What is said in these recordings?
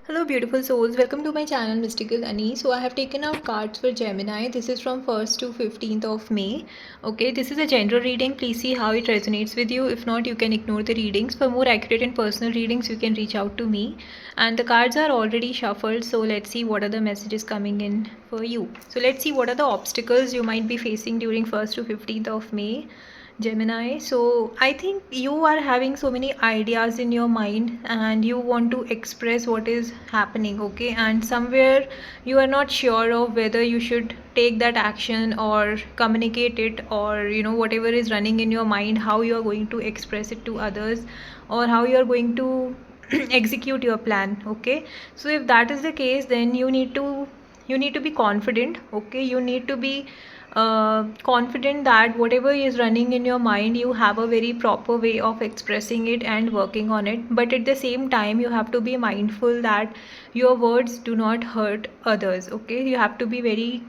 Hello beautiful souls, welcome to my channel Mystical Ani. So I have taken out cards for Gemini. This is from 1st to 15th of May. Okay, this is a general reading. Please see how it resonates with you. If not, you can ignore the readings. For more accurate and personal readings, you can reach out to me. And the cards are already shuffled. So let's see what are the messages coming in for you. So let's see what are the obstacles you might be facing during 1st to 15th of May. Gemini. So I think you are having so many ideas in your mind and you want to express what is happening, okay? And somewhere you are not sure of whether you should take that action or communicate it, or whatever is running in your mind, how you are going to express it to others, or how you are going to execute your plan, okay? So if that is the case, then you need to be confident, okay? You need to be confident that whatever is running in your mind, you have a very proper way of expressing it and working on it. But at the same time, you have to be mindful that your words do not hurt others, okay? You have to be very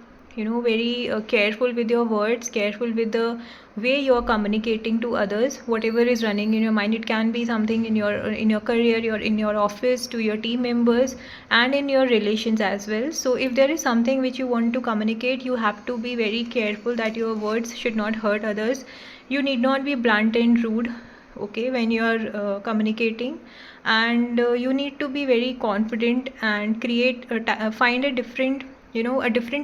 careful with your words, careful with the way you are communicating to others. Whatever is running in your mind, it can be something in your career, in your office, to your team members, and in your relations as well. So if there is something which you want to communicate, you have to be very careful that your words should not hurt others. You need not be blunt and rude, okay, when you are communicating. And you need to be very confident and find a different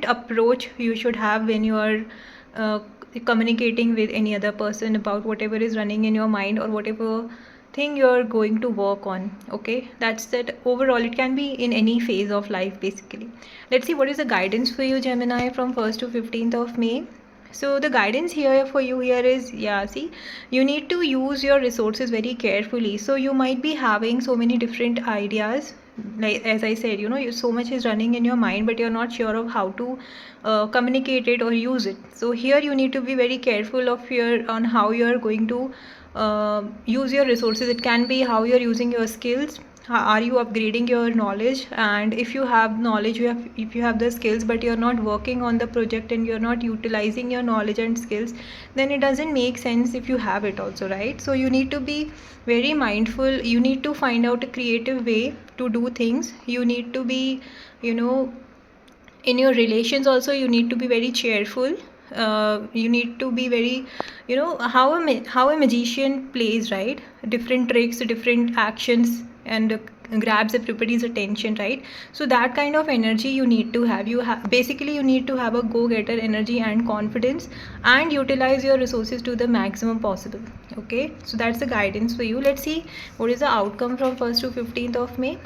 approach you should have when you are communicating with any other person about whatever is running in your mind or whatever thing you're going to work on, okay? That's that. Overall, it can be in any phase of life basically. Let's see what is the guidance for you, Gemini, from 1st to 15th of May. So the guidance here for you here is, yeah, see, you need to use your resources very carefully. So you might be having so many different ideas, like as I said, so much is running in your mind, but you're not sure of how to communicate it or use it. So here you need to be very careful on how you're going to use your resources. It can be how you're using your skills. Are you upgrading your knowledge? And if you have knowledge, if you have the skills, but you're not working on the project and you're not utilizing your knowledge and skills, then it doesn't make sense if you have it also, right? So you need to be very mindful. You need to find out a creative way to do things. You need to be, in your relations also, you need to be very cheerful. You need to be very, how a magician plays, right? Different tricks, different actions, and grabs everybody's attention, right? So that kind of energy you need to have. Basically you need to have a go-getter energy and confidence, and utilize your resources to the maximum possible, okay? So that's the guidance for you. Let's see what is the outcome from 1st to 15th of May.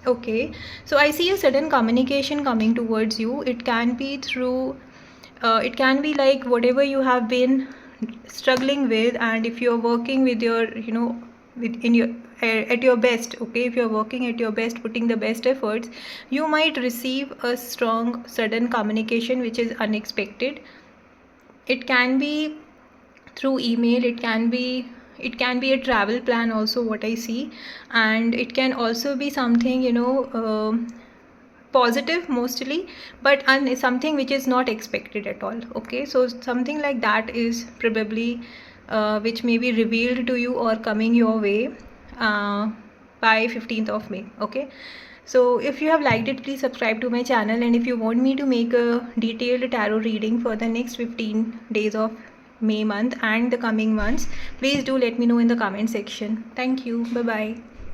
Okay, so I see a sudden communication coming towards you. It can be through, it can be like whatever you have been struggling with, and if you're working with your, in your at your best, okay, if you're working at your best, putting the best efforts, you might receive a strong sudden communication which is unexpected. It can be through email, it can be a travel plan also, what I see. And it can also be something, positive mostly, but something which is not expected at all, okay? So something like that is probably which may be revealed to you or coming your way by 15th of May, okay? So if you have liked it, please subscribe to my channel, and if you want me to make a detailed tarot reading for the next 15 days of May month and the coming months, please do let me know in the comment section. Thank you. Bye bye.